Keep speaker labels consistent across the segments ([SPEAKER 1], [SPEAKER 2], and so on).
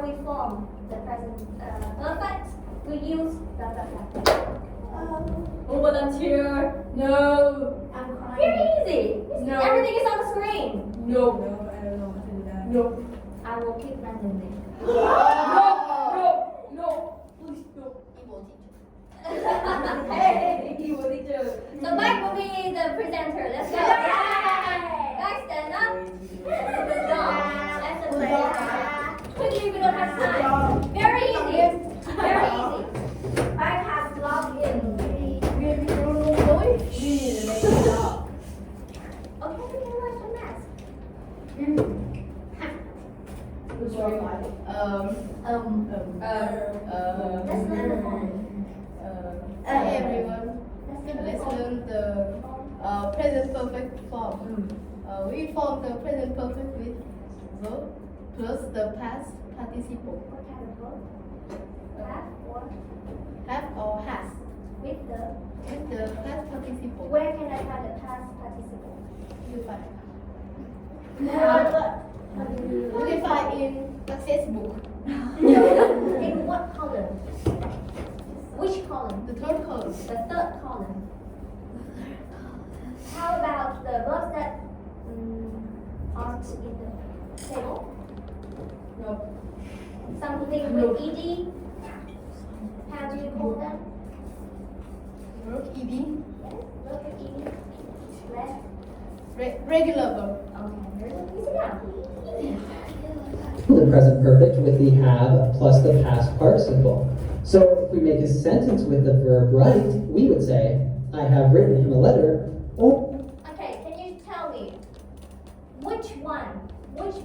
[SPEAKER 1] we form the present perfect? We use the Who volunteer? No.
[SPEAKER 2] I'm crying.
[SPEAKER 1] Very easy.
[SPEAKER 2] No.
[SPEAKER 1] Everything is on the screen.
[SPEAKER 2] No, I don't know how to do that. No.
[SPEAKER 1] I will pick randomly.
[SPEAKER 2] No. Please, no.
[SPEAKER 1] Hey.
[SPEAKER 2] Evil teacher.
[SPEAKER 1] So Mike will be the presenter. Let's go. Guys, stand up. Good job. That's a play. Quickly, we don't have time. Very easy. Very easy. Mike has logged in. Okay, we can watch the mask.
[SPEAKER 2] Let's learn the phone.
[SPEAKER 3] Hi everyone. Let's learn the present perfect form. We form the present perfect with verb plus the past participle.
[SPEAKER 1] What kind of verb? Have or
[SPEAKER 3] Have or has
[SPEAKER 1] with the.
[SPEAKER 3] with the past participle.
[SPEAKER 1] Where can I find the past participle?
[SPEAKER 3] You find.
[SPEAKER 1] How do you
[SPEAKER 3] You can find in success book.
[SPEAKER 1] In what column? Which column?
[SPEAKER 3] The third column.
[SPEAKER 1] The third column. How about the verbs that aren't in the table?
[SPEAKER 2] No.
[SPEAKER 1] Something with ed. How do you call them?
[SPEAKER 3] Verb ed.
[SPEAKER 1] Yes, verb with ed. Left.
[SPEAKER 3] Regular verb.
[SPEAKER 1] Okay, easy now.
[SPEAKER 4] The present perfect with the have plus the past participle. So if we make a sentence with the verb right, we would say, I have written him a letter, or
[SPEAKER 1] Okay, can you tell me which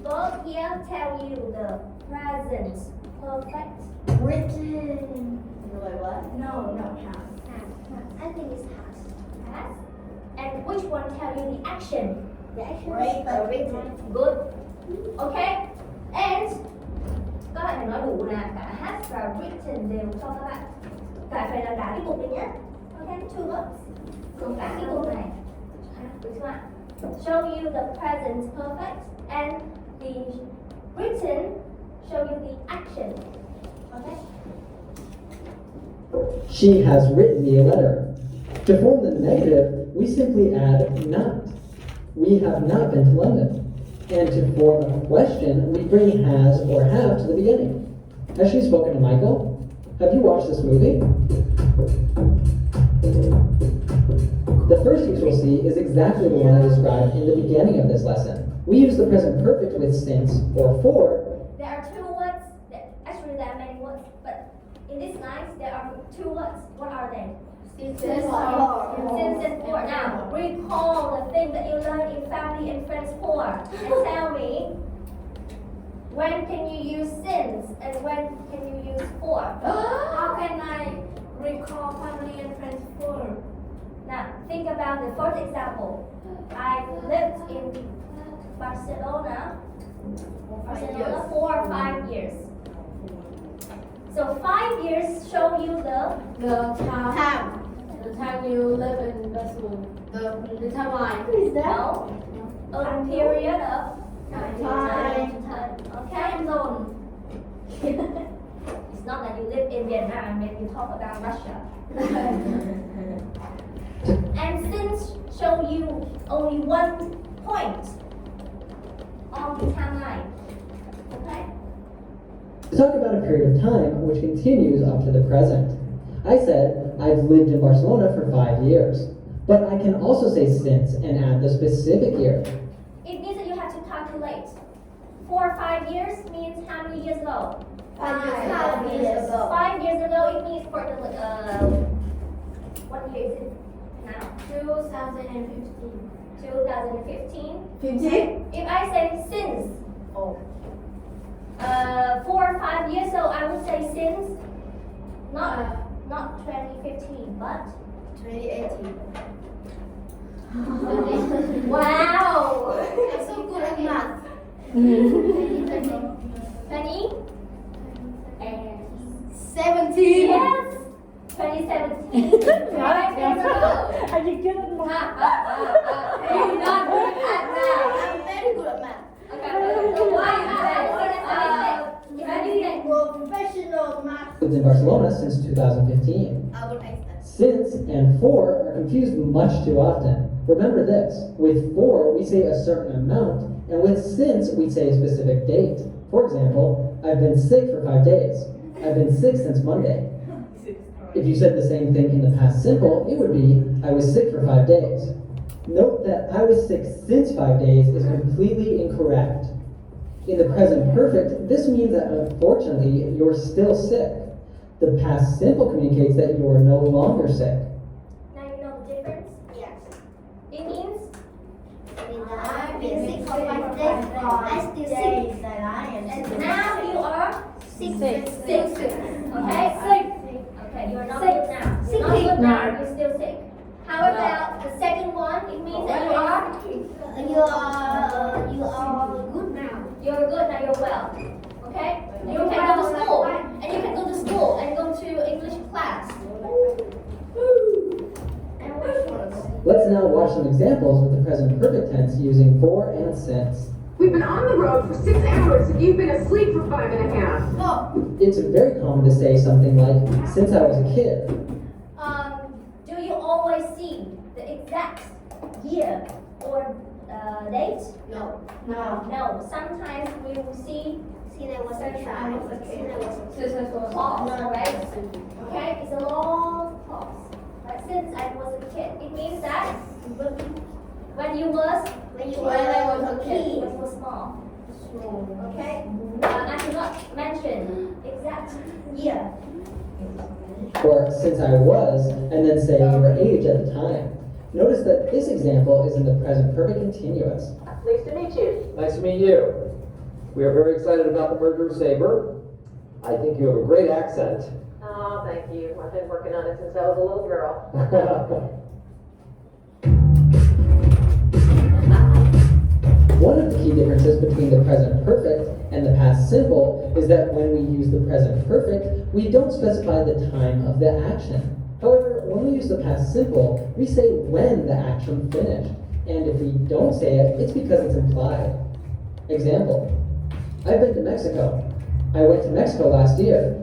[SPEAKER 1] verb here tell you the present perfect?
[SPEAKER 2] Written. Like what?
[SPEAKER 1] No, has. I think it's has. And which one tell you the action? The action is written. Good. Okay. And các bạn phải nói đủ là cả has và written đều cho các bạn. Phải là cả cái cục này nhé. Okay, two verbs. Cùng cả cái cục này. Được chưa ạ? Show you the present perfect and the written show you the action. Okay?
[SPEAKER 4] she has written me a letter. To form the negative, we simply add not. We have not been to London. And to form a question, we bring has or have to the beginning. Has she spoken to Michael? Have you watched this movie? The first use we'll see is exactly the one I described in the beginning of this lesson. We use the present perfect with since or for.
[SPEAKER 1] There are two words. Actually, there are many words, but in these lines there are two words. What are they?
[SPEAKER 3] Since
[SPEAKER 1] Since and for. Now, recall the thing that you learned in family and friends for, and tell me when can you use since and when can you use for?
[SPEAKER 2] How can I recall family and friends for?
[SPEAKER 1] Now, think about the first example. I lived in Barcelona for 5 years. So 5 years show you
[SPEAKER 2] The time. The time you live in Barcelona. The timeline.
[SPEAKER 1] no a period of
[SPEAKER 2] Time.
[SPEAKER 1] Okay.
[SPEAKER 2] Time zone.
[SPEAKER 1] It's not that you live in Vietnam and you talk about Russia. And since show you only one point on the timeline. Okay?
[SPEAKER 4] To talk about a period of time which continues up to the present. I said, I've lived in Barcelona for 5 years. But I can also say since and add the specific year.
[SPEAKER 1] It means that you have to calculate. 4 or 5 years means how many years ago?
[SPEAKER 2] 5 years ago.
[SPEAKER 1] 5 years ago, it means for the, what year is it now?
[SPEAKER 2] 2015.
[SPEAKER 1] 2015.
[SPEAKER 2] 15?
[SPEAKER 1] If I say since, 4 or 5 years ago, I would say since, not 2015, but
[SPEAKER 3] 2018.
[SPEAKER 1] wow!
[SPEAKER 3] I'm so good at math.
[SPEAKER 1] 20?
[SPEAKER 3] 17.
[SPEAKER 1] Yes! 2017. 5 years ago.
[SPEAKER 2] Are you good at math?
[SPEAKER 1] You're not good at math.
[SPEAKER 3] I'm very good at math.
[SPEAKER 1] Okay, so why if I say
[SPEAKER 4] lives in Barcelona since 2015.
[SPEAKER 3] Albert Einstein.
[SPEAKER 4] Since and for are confused much too often. Remember this, with for we say a certain amount, and with since we say a specific date. For example, I've been sick for 5 days. I've been sick since Monday. If you said the same thing in the past simple, it would be, I was sick for 5 days. Note that I was sick since 5 days is completely incorrect. In the present perfect, this means that unfortunately, you're still sick. The past simple communicates that you are no longer sick.
[SPEAKER 1] Now you know the difference?
[SPEAKER 5] Yes.
[SPEAKER 1] It means
[SPEAKER 5] I've been sick for 5 days, but I'm still sick.
[SPEAKER 1] and now you are
[SPEAKER 5] Sick.
[SPEAKER 1] sick. Okay? Okay, you're not good now. You're not good now, you're still sick. How about the second one? It means that you are
[SPEAKER 5] Good now.
[SPEAKER 1] you're good now, you're well. Okay? You can go to school. And you can go to school and go to English class.
[SPEAKER 4] Let's now watch some examples with the present perfect tense using for and since.
[SPEAKER 6] We've been on the road for 6 hours and you've been asleep for 5.5.
[SPEAKER 3] No.
[SPEAKER 4] It's very common to say something like, since I was a kid.
[SPEAKER 1] Do you always see the exact year or date?
[SPEAKER 3] No.
[SPEAKER 1] No. Sometimes we will see
[SPEAKER 5] There was a child.
[SPEAKER 1] pause, right? Okay, it's a long pause. But since I was a kid, it means that when you was
[SPEAKER 5] When you
[SPEAKER 1] when I was
[SPEAKER 5] were
[SPEAKER 1] a kid, when you were small. Okay, I cannot mention exact year.
[SPEAKER 4] Or since I was, and then say your age at the time. Notice that this example is in the present perfect continuous.
[SPEAKER 6] Pleased to meet you.
[SPEAKER 7] Nice to meet you. We are very excited about the merger of Sabre. I think you have a great accent.
[SPEAKER 6] Oh, thank you. I've been working on it since I was a little girl.
[SPEAKER 4] One of the key differences between the present perfect and the past simple is that when we use the present perfect, we don't specify the time of the action. However, when we use the past simple, we say when the action finished. And if we don't say it, it's because it's implied. Example, I've been to Mexico. I went to Mexico last year.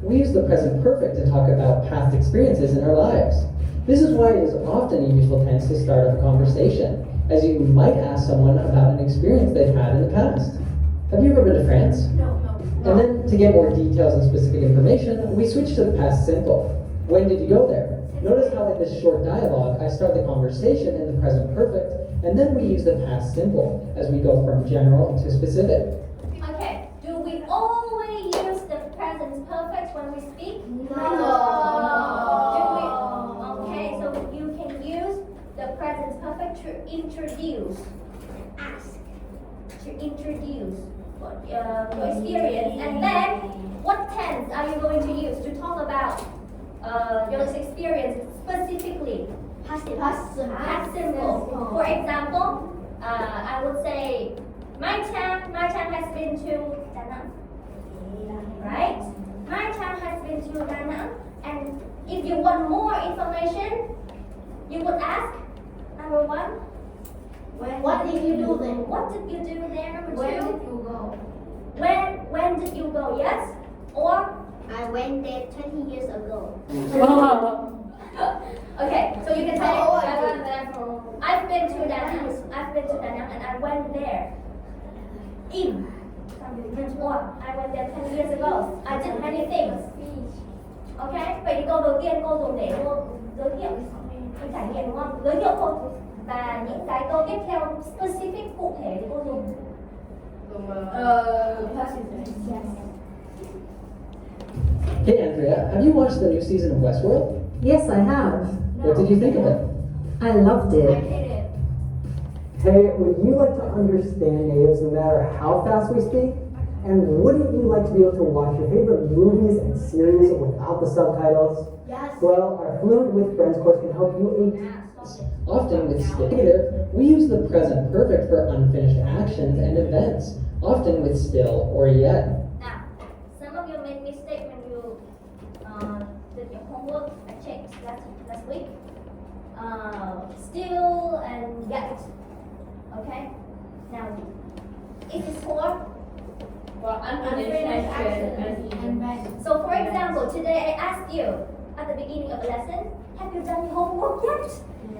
[SPEAKER 4] We use the present perfect to talk about past experiences in our lives. This is why it is often a useful tense to start off a conversation, as you might ask someone about an experience they've had in the past. Have you ever been to France?
[SPEAKER 3] No.
[SPEAKER 4] And then, to get more details and specific information, we switch to the past simple. When did you go there? Notice how in this short dialogue, I start the conversation in the present perfect, and then we use the past simple as we go from general to specific.
[SPEAKER 1] Okay, do we always use the present perfect when we speak? Okay, so you can use the present perfect to introduce, ask, to introduce your experience, and then what tense are you going to use to talk about your experience specifically? Past simple. For example, I would say, my Chan has been to Da Nang. Right? My Chan has been to Da Nang, and if you want more information, you would ask, number one,
[SPEAKER 5] What did you do then?
[SPEAKER 1] what did you do there? Number
[SPEAKER 3] Where
[SPEAKER 1] two,
[SPEAKER 3] did you go?
[SPEAKER 1] when did you go? Yes? Or
[SPEAKER 5] I went there 20 years ago.
[SPEAKER 1] okay, so you can say,
[SPEAKER 3] How old are you?
[SPEAKER 1] I've been to Da Nang. I've been to Da Nang and I went there. Or I went there 10 years ago. I did many things. Okay, vậy thì câu đầu tiên cô dùng để cô giới thiệu cái trải nghiệm đúng không? Giới thiệu thôi. Và những cái câu tiếp theo specific cụ thể thì cô dùng
[SPEAKER 3] Passive tense.
[SPEAKER 4] Hey Andrea, have you watched the new season of Westworld?
[SPEAKER 8] Yes, I have.
[SPEAKER 4] What did you think of it?
[SPEAKER 8] I loved
[SPEAKER 1] I
[SPEAKER 8] it.
[SPEAKER 1] hate it.
[SPEAKER 9] Hey, would you like to understand natives no matter how fast we speak? And wouldn't you like to be able to watch your favorite movies and series without the subtitles?
[SPEAKER 5] Yes.
[SPEAKER 9] Well, our Fluent with Friends course can help you
[SPEAKER 4] Often with still negative, we use the present perfect for unfinished actions and events, often with still or yet.
[SPEAKER 1] Now, some of you made mistake when you did your homework. I checked last week. Still and yet. Okay. Now, it is for
[SPEAKER 2] For unfinished action.
[SPEAKER 1] So for example, today I asked you at the beginning of the lesson, have you done your homework yet?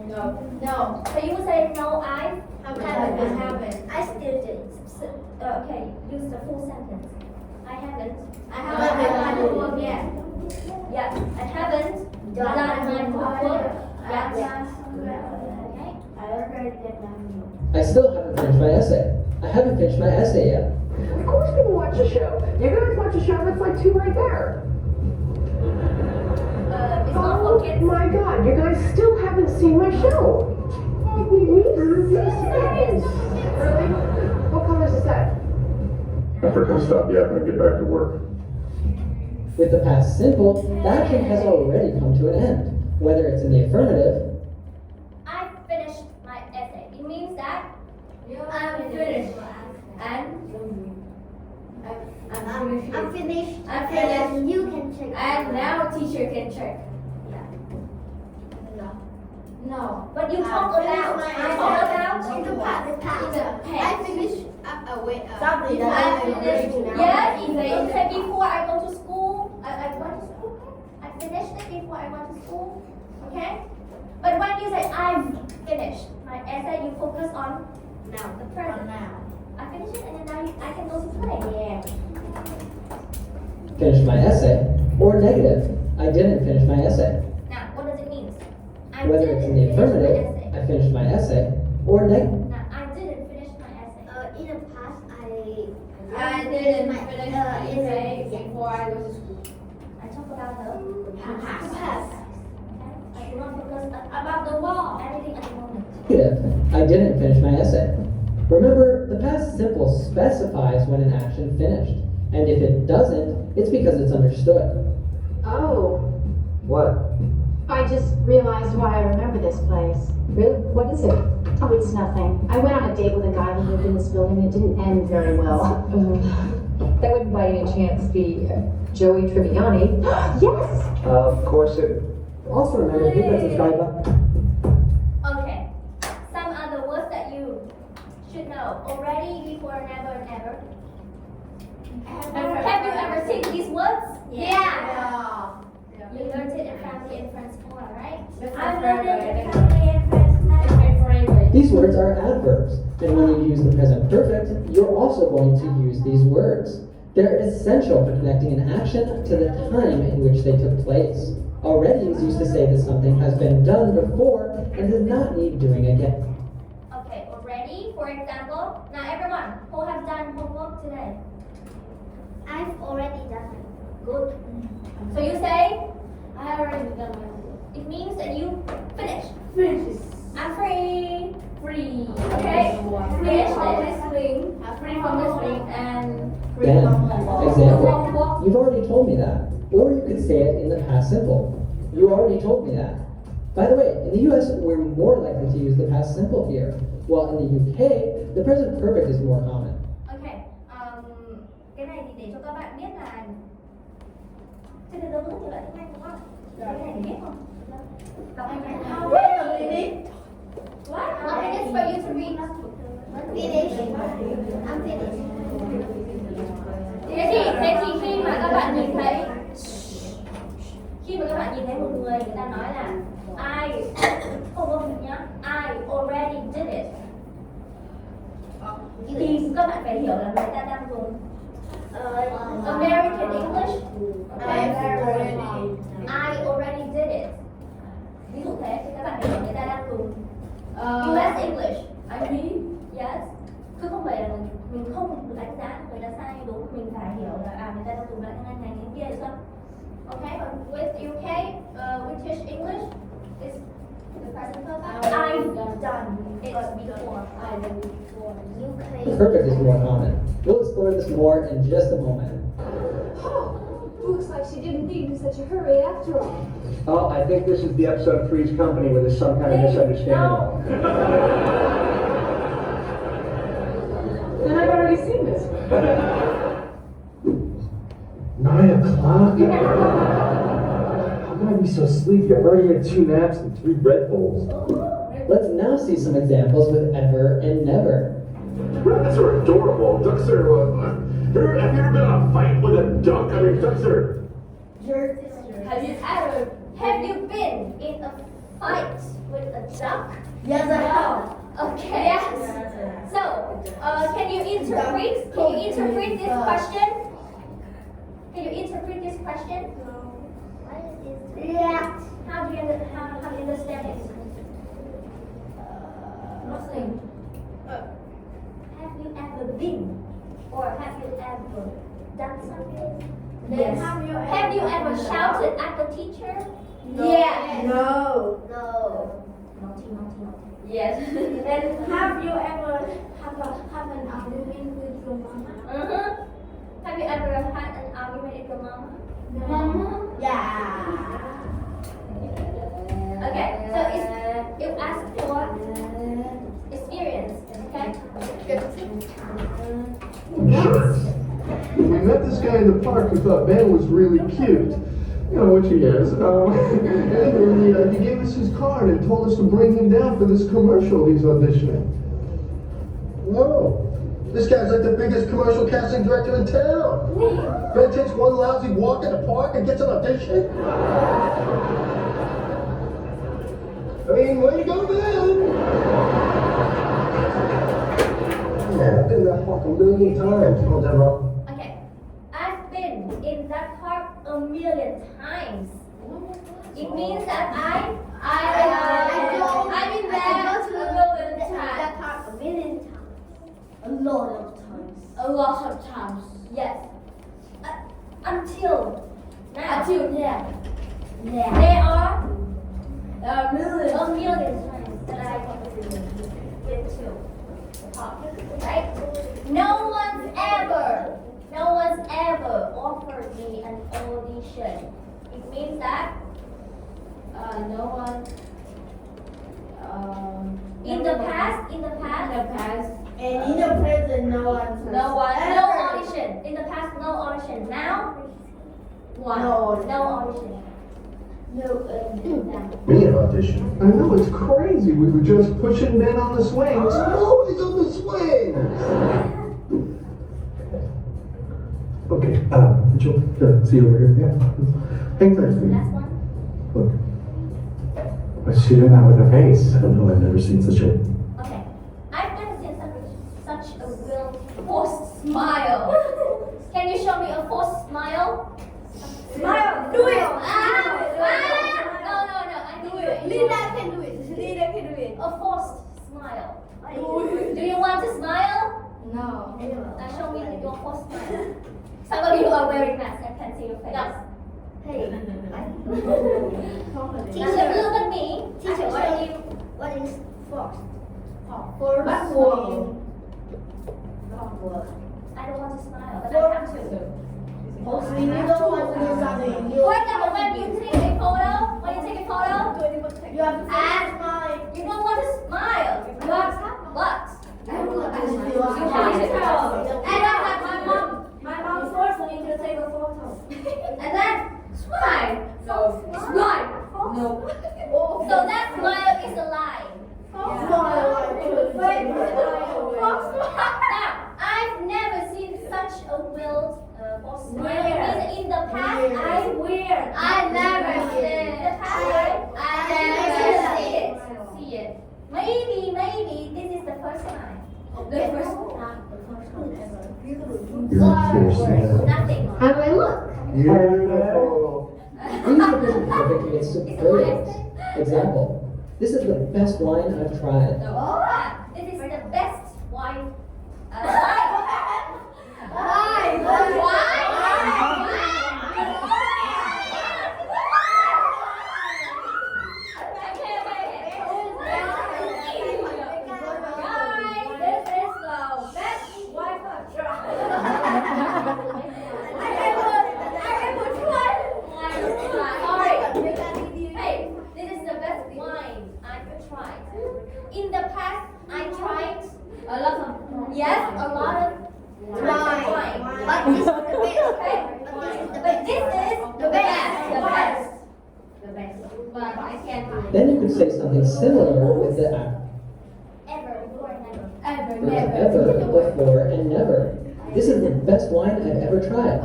[SPEAKER 2] No.
[SPEAKER 1] So you would say, no, I
[SPEAKER 2] Haven't.
[SPEAKER 1] I still did. Okay, use the full sentence. I haven't.
[SPEAKER 2] I haven't done my homework yet.
[SPEAKER 1] Yes, I haven't done my homework yet. Okay.
[SPEAKER 4] I still haven't finished my essay. I haven't finished my essay yet.
[SPEAKER 6] Of course people watch the show. You guys watch a show that's like two right there.
[SPEAKER 1] It's not for kids.
[SPEAKER 6] My God, you guys still haven't seen my show. Really? What color is the set?
[SPEAKER 10] Africa, stop yapping and get back to work.
[SPEAKER 4] With the past simple, the action has already come to an end. Whether it's in the affirmative,
[SPEAKER 1] I finished my essay. It means that
[SPEAKER 2] I'm finished.
[SPEAKER 5] I'm finished.
[SPEAKER 2] I'm finished.
[SPEAKER 5] And you can check.
[SPEAKER 2] And now teacher can check.
[SPEAKER 5] No.
[SPEAKER 2] No.
[SPEAKER 1] what you talk about. I talk about.
[SPEAKER 5] In the past.
[SPEAKER 2] In the past.
[SPEAKER 5] I finished. Wait.
[SPEAKER 2] Something that I finished.
[SPEAKER 1] Yes, if they say before I go to school, I went to school. I finished it before I went to school. Okay? But when you say I've finished my essay, you focus on
[SPEAKER 5] Now.
[SPEAKER 1] the present.
[SPEAKER 2] Now.
[SPEAKER 1] I finished it and then now I can go to play. Yeah.
[SPEAKER 4] finish my essay, or negative, I didn't finish my essay.
[SPEAKER 1] Now, what does it mean? I
[SPEAKER 4] Whether
[SPEAKER 1] didn't
[SPEAKER 4] it's in the
[SPEAKER 1] finish my
[SPEAKER 4] affirmative,
[SPEAKER 1] essay.
[SPEAKER 4] I finished my essay, or negative.
[SPEAKER 1] Now, I didn't finish my essay.
[SPEAKER 5] In the past,
[SPEAKER 2] I didn't finish my essay before I go to school.
[SPEAKER 1] I talk about the
[SPEAKER 2] Past.
[SPEAKER 1] Okay? I do not focus about the wall. Everything at the moment.
[SPEAKER 4] Negative, I didn't finish my essay. Remember, the past simple specifies when an action finished, and if it doesn't, it's because it's understood.
[SPEAKER 11] Oh,
[SPEAKER 7] What?
[SPEAKER 11] I just realized why I remember this place.
[SPEAKER 8] Really? What is it?
[SPEAKER 11] Oh, it's nothing. I went on a date with a guy who lived in this building. It didn't end very well.
[SPEAKER 8] That wouldn't by any chance be Joey Tribbiani.
[SPEAKER 11] Yes!
[SPEAKER 9] Of course it. Also remember, hit that subscribe button.
[SPEAKER 1] Okay. Some other words that you should know. Already, before, never, and ever. Have you ever seen these words?
[SPEAKER 2] Yeah.
[SPEAKER 1] You learned it in family and friends form, right?
[SPEAKER 2] That's
[SPEAKER 1] I
[SPEAKER 2] my
[SPEAKER 1] learned it
[SPEAKER 2] favorite.
[SPEAKER 1] in family and friends form.
[SPEAKER 4] These words are adverbs, and when you use the present perfect, you're also going to use these words. They're essential for connecting an action to the time in which they took place. Already is used to say that something has been done before and does not need doing again.
[SPEAKER 1] Okay, already, for example. Now, everyone, who has done homework today?
[SPEAKER 5] I've already done it.
[SPEAKER 1] Good. So you say,
[SPEAKER 2] I already done my homework.
[SPEAKER 1] it means that you finished.
[SPEAKER 2] Finish.
[SPEAKER 1] I'm free.
[SPEAKER 2] Free.
[SPEAKER 1] Okay.
[SPEAKER 2] Free from listening. Free from listening and free
[SPEAKER 4] Dan,
[SPEAKER 2] from homework.
[SPEAKER 4] example. You've already told me that. Or you could say it in the past simple. You already told me that. By the way, in the US, we're more likely to use the past simple here, while in the UK, the present perfect is more common.
[SPEAKER 1] Okay. Cái này thì để cho các bạn biết là trên thế giới có rất nhiều loại tiếng Anh đúng không? Cái này thì biết không? Đọc anh này. What? Okay, it's for you to read.
[SPEAKER 5] Finish. I'm finished.
[SPEAKER 1] Thế thì khi mà các bạn nhìn thấy một người ta nói là I không có việc nhá, I already did it, thì các bạn phải hiểu là người ta đang dùng American English. I already did it. Ví dụ thế thì các bạn phải hiểu người ta đang dùng US English. Yes. Cứ không phải là mình không được đánh giá người ta sai hay đúng, mình phải hiểu là người ta đang dùng lại tiếng Anh này tiếng kia được không? Okay, but with UK, we teach English. It's the present perfect. I've done it before.
[SPEAKER 2] I've done before.
[SPEAKER 4] The perfect is more common. We'll explore this more in just a moment.
[SPEAKER 6] Looks like she didn't leave in such a hurry after all.
[SPEAKER 10] Oh, I think this is the episode Three's Company where there's some kind of misunderstanding.
[SPEAKER 6] Then I've already seen this.
[SPEAKER 10] 9 o'clock? How can I be so sleepy? I've already had 2 naps and 3 Red Bulls.
[SPEAKER 4] Let's now see some examples with ever and never.
[SPEAKER 10] Rabbits are adorable. Ducks are, Have you been in a fight with a duck? I mean, ducks are...
[SPEAKER 1] Have you been in a fight with a duck?
[SPEAKER 3] Yes, I have.
[SPEAKER 1] Okay. Yes. So, can you interpret this question? Can you interpret this question?
[SPEAKER 5] Yeah.
[SPEAKER 1] How do you understand it? Nothing. Have you ever been, or have you ever done something?
[SPEAKER 2] Yes.
[SPEAKER 1] Have you ever shouted at the teacher?
[SPEAKER 2] Yeah. No.
[SPEAKER 5] No.
[SPEAKER 1] Naughty.
[SPEAKER 2] Yes. And have you ever have an argument with your mama?
[SPEAKER 1] Have you ever had an argument with your mama?
[SPEAKER 2] Mama?
[SPEAKER 5] Yeah.
[SPEAKER 1] Okay, so you ask for experience, okay?
[SPEAKER 10] Sure. We met this guy in the park who thought Ben was really cute. You know, which he is. And he gave us his card and told us to bring him down for this commercial he's auditioning.
[SPEAKER 12] Whoa. This guy's like the biggest commercial casting director in town. Ben takes one lousy walk in the park and gets an audition. I mean, way to go, Ben! Yeah, I've been in that park a million times. Oh, that wrong?
[SPEAKER 1] Okay, I've been in that park a million times. It means that I've been there a million times.
[SPEAKER 5] That part a million times. A lot of times.
[SPEAKER 2] A lot of times.
[SPEAKER 1] Yes. Until now.
[SPEAKER 2] Until now.
[SPEAKER 5] Yeah.
[SPEAKER 1] There are
[SPEAKER 2] A million.
[SPEAKER 1] a million times that I've been to the park, right? No one's ever offered me an audition. It means that
[SPEAKER 2] No one.
[SPEAKER 1] in the past,
[SPEAKER 2] In the past.
[SPEAKER 3] And in the present, no one.
[SPEAKER 1] no audition. In the past, no audition. Now, one. No audition.
[SPEAKER 12] Me an audition.
[SPEAKER 10] I know, it's crazy. We were just pushing Ben on the swings.
[SPEAKER 12] Always on the swing!
[SPEAKER 10] Okay, Mitchell, see you over here. Yeah. Hang tight, sweetie.
[SPEAKER 1] Last one.
[SPEAKER 10] Look. What's she doing that with her face? I don't know, I've never seen such a...
[SPEAKER 1] Okay. I've never seen such a real forced smile. Can you show me a forced smile?
[SPEAKER 2] Smile. Do it.
[SPEAKER 1] No. I do it.
[SPEAKER 2] Linda can do it.
[SPEAKER 1] A forced smile. Do you want to smile?
[SPEAKER 2] No.
[SPEAKER 1] Now show me your forced smile. Some of you are wearing masks. I can see your face.
[SPEAKER 5] Hey.
[SPEAKER 1] Teacher, look at me.
[SPEAKER 5] Teacher,
[SPEAKER 1] I can show you.
[SPEAKER 5] what is force?
[SPEAKER 2] For
[SPEAKER 1] I don't want to smile, but I have to.
[SPEAKER 3] Also, you don't want to do something.
[SPEAKER 1] For example, when you take a photo,
[SPEAKER 3] You have to
[SPEAKER 1] and you don't want to smile, but you have to. And then my mom forced me to take a photo. And then smile. Smile.
[SPEAKER 2] No.
[SPEAKER 1] So that smile is a lie. Now, I've never seen such a wild forced smile. Because in the past, I never see it. Maybe this is the first time. The first time ever. Nothing.
[SPEAKER 5] How do I look?
[SPEAKER 12] Beautiful.
[SPEAKER 4] Use the vision perfect instant photos. Example. This is the best wine I've tried.
[SPEAKER 1] This is the best wine. In the past, I tried a lot of wine.
[SPEAKER 5] But this is the best.
[SPEAKER 1] But this is the best. But I can't do it.
[SPEAKER 4] Then you could say something similar with the
[SPEAKER 1] Ever, before and never.
[SPEAKER 4] ever, before, and never. This is the best wine I've ever tried.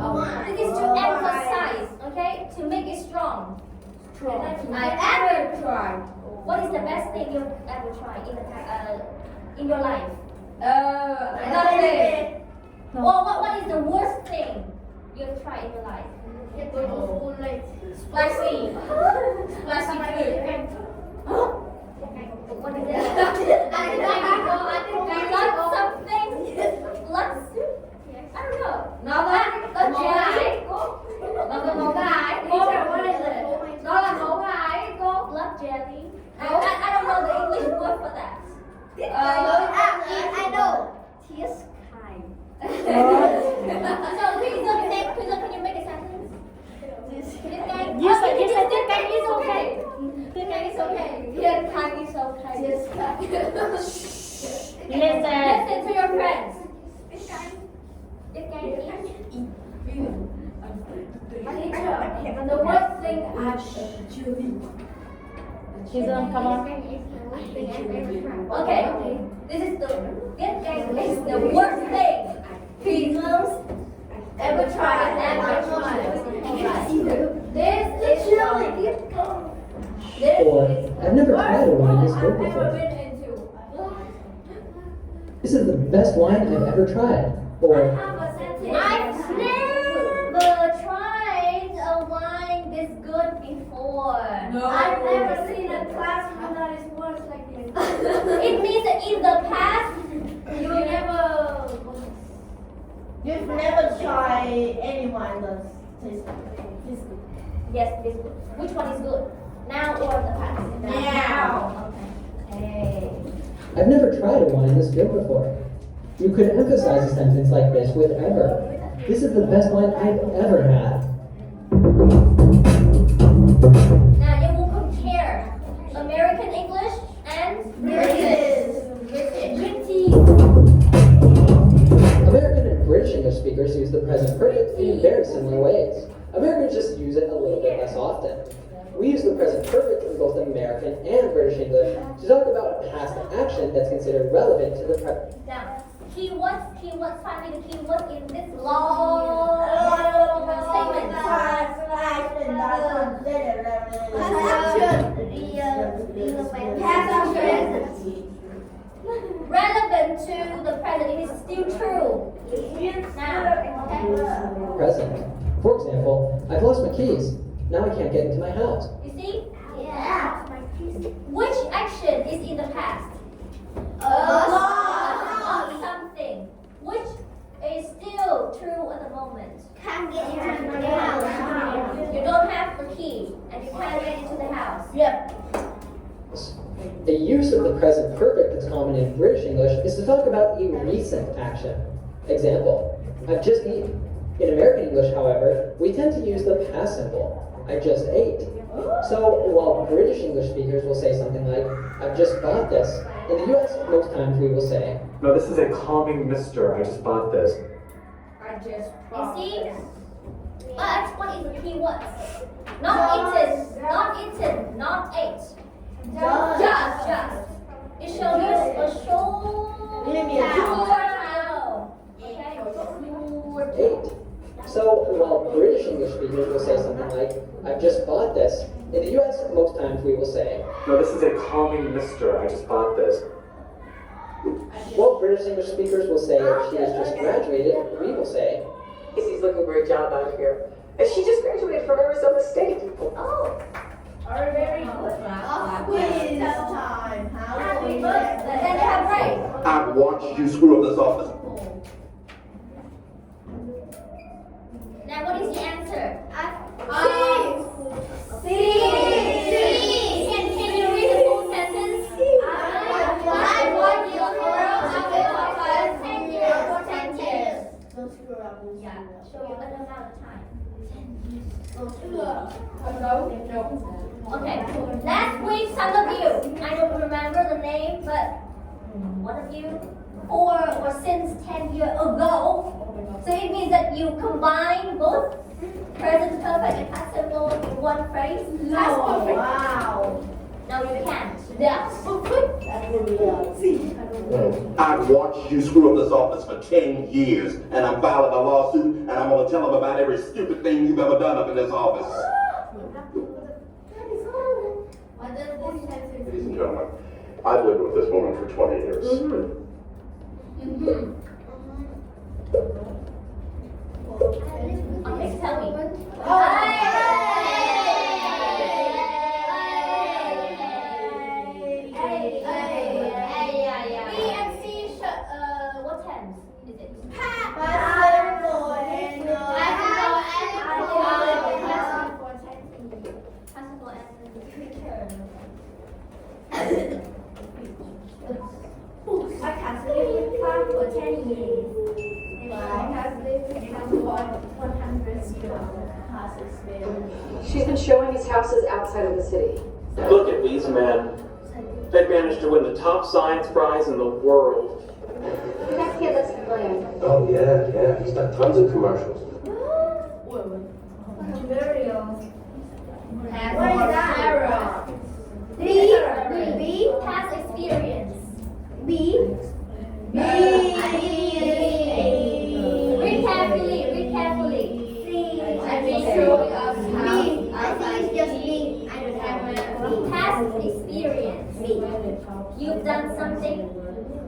[SPEAKER 1] This is to emphasize, okay? To make it strong.
[SPEAKER 2] I ever tried.
[SPEAKER 1] What is the best thing you've ever tried in your life?
[SPEAKER 2] Nothing.
[SPEAKER 1] Well, what is the worst thing you've tried in your life? Spicy. Spicy food. What is it? I love something. Love. I don't know.
[SPEAKER 2] Nó
[SPEAKER 1] jelly.
[SPEAKER 2] là một cái cô what is it? Nó là một cái cô.
[SPEAKER 1] Love jelly. I don't know the English word for that.
[SPEAKER 5] I know. Tears kind.
[SPEAKER 1] So can you make a sentence? You said this kind is okay. This kind is okay. This kind is okay. Listen to your friends. This kind is.
[SPEAKER 2] The worst thing I've
[SPEAKER 8] Come on.
[SPEAKER 1] Okay. This is the worst thing Pilgrims ever tried. This is chili.
[SPEAKER 4] Or, I've never tried a wine this good before. This is the best wine I've ever tried. Or,
[SPEAKER 1] I've never tried a wine this good before.
[SPEAKER 2] No.
[SPEAKER 1] I've never seen a classroom that is worse like this. It means that in the past, you never.
[SPEAKER 2] You've never tried any wine that's tastes good.
[SPEAKER 1] Yes, this good. Which one is good? Now or the past?
[SPEAKER 2] Now.
[SPEAKER 1] Okay.
[SPEAKER 4] I've never tried a wine this good before. You could emphasize a sentence like this with ever. This is the best wine I've ever had.
[SPEAKER 1] Now you will compare American English and British.
[SPEAKER 4] American and British English speakers use the present perfect in very similar ways. Americans just use it a little bit less often. We use the present perfect in both American and British English to talk about a past action that's considered relevant to the present.
[SPEAKER 1] Now, keywords, find the keywords in this long statement. Relevant to the present, it is still true. Now, okay.
[SPEAKER 4] Present. For example, I've lost my keys. Now I can't get into my house.
[SPEAKER 1] You see?
[SPEAKER 5] Yeah.
[SPEAKER 1] Which action is in the past? Lost something. Which is still true at the moment.
[SPEAKER 5] Can't get into my house.
[SPEAKER 1] You don't have the key and you can't get into the house.
[SPEAKER 2] Yep.
[SPEAKER 4] The use of the present perfect that's common in British English is to talk about a recent action. Example, I've just eaten. In American English, however, we tend to use the past simple. I just ate. So while British English speakers will say something like, I've just bought this, in the US, most times we will say,
[SPEAKER 13] No, this is a calming mister. I just bought this.
[SPEAKER 1] You see? But what is the key word? Not eaten, not eaten, not ate. Just. It shows you a short
[SPEAKER 4] ate. So while British English speakers will say something like, I've just bought this, in the US, most times we will say,
[SPEAKER 13] No, this is a calming mister. I just bought this.
[SPEAKER 4] While British English speakers will say she has just graduated, we will say,
[SPEAKER 8] He's looking for a job out here. And she just graduated from Arizona State.
[SPEAKER 1] Oh,
[SPEAKER 2] Very good. Quiz time.
[SPEAKER 1] happy birthday. Then you have right.
[SPEAKER 12] I've watched you screw up this office.
[SPEAKER 1] Now what is the answer? C. Can you read the full sentence? I want your girl after 10 years. For 10 years.
[SPEAKER 2] Don't screw up.
[SPEAKER 1] Yeah, show you an amount of time. Okay, last week some of you, I don't remember the name, but one of you, or since 10 years ago. So it means that you combine both present perfect and past simple in one phrase. Past perfect.
[SPEAKER 2] Wow.
[SPEAKER 1] No, you can't. That's perfect.
[SPEAKER 2] That will be
[SPEAKER 12] I've watched you screw up this office for 10 years, and I'm filing a lawsuit, and I'm gonna tell them about every stupid thing you've ever done up in this office. Ladies and gentlemen, I've lived with this woman for 20 years.
[SPEAKER 1] Okay, tell me. B and C, what tense is it? Possible and future. I have lived with Clark for 10 years. I have lived with him for 100 years.
[SPEAKER 8] She's been showing his houses outside of the city.
[SPEAKER 13] Look at these men. They've managed to win the top science prize in the world.
[SPEAKER 11] The next kid lives in Berlin.
[SPEAKER 12] Oh, yeah. He's got tons of commercials.
[SPEAKER 1] What is that? B, past experience. B. Read carefully. C.
[SPEAKER 2] I've been showing us how.
[SPEAKER 5] I think it's just me. I don't have
[SPEAKER 1] Past experience. You've done something.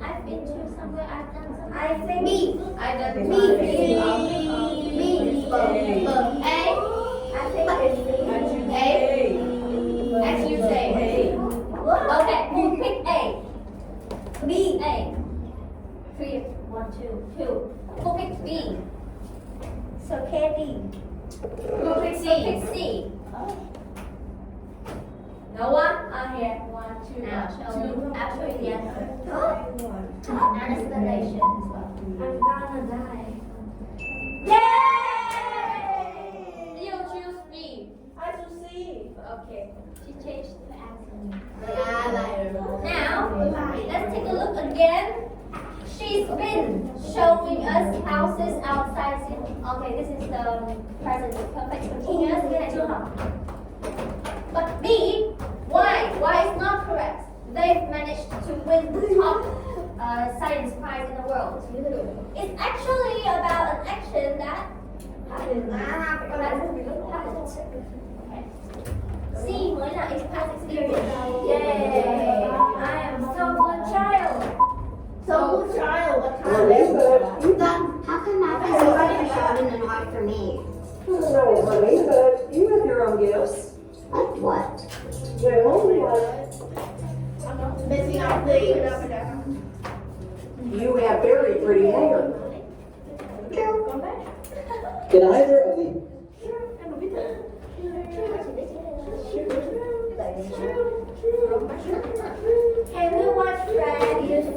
[SPEAKER 1] I've been to somewhere. I've done something.
[SPEAKER 5] I think me.
[SPEAKER 2] I don't
[SPEAKER 5] Me.
[SPEAKER 2] A. I think it's A. As you say.
[SPEAKER 1] Okay, who picked A?
[SPEAKER 5] B.
[SPEAKER 1] A. 3, 1, 2. Who picked B?
[SPEAKER 5] So Katie.
[SPEAKER 1] Who picked C? No one? Here. 1, 2. Actually, the answer. Explanation.
[SPEAKER 5] I'm gonna die.
[SPEAKER 1] Yay! You choose B.
[SPEAKER 2] I choose C.
[SPEAKER 1] Okay. She changed the answer. Now, let's take a look again. She's been showing us houses outside. Okay, this is the present perfect continuous. But B, why? Why is not correct? They've managed to win the top science prize in the world. It's actually about an action that happened. C, mới là past experience. Yay! I am so good child.
[SPEAKER 5] So good child. What kind how come my parents are shouting and not for me?
[SPEAKER 8] No, honey, but you have your own gifts.
[SPEAKER 5] Like what?
[SPEAKER 2] Missing out the.
[SPEAKER 8] You have very pretty hair.
[SPEAKER 4] Did either of the
[SPEAKER 5] Can we watch Season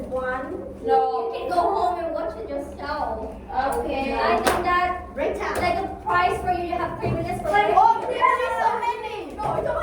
[SPEAKER 5] 1?
[SPEAKER 1] No, you can go home and watch it yourself.
[SPEAKER 2] Okay.
[SPEAKER 1] I think that
[SPEAKER 5] Right now.
[SPEAKER 1] like a prize for you. You have 3 minutes for
[SPEAKER 2] Like,
[SPEAKER 1] it.
[SPEAKER 2] oh, there are so many. No, I don't.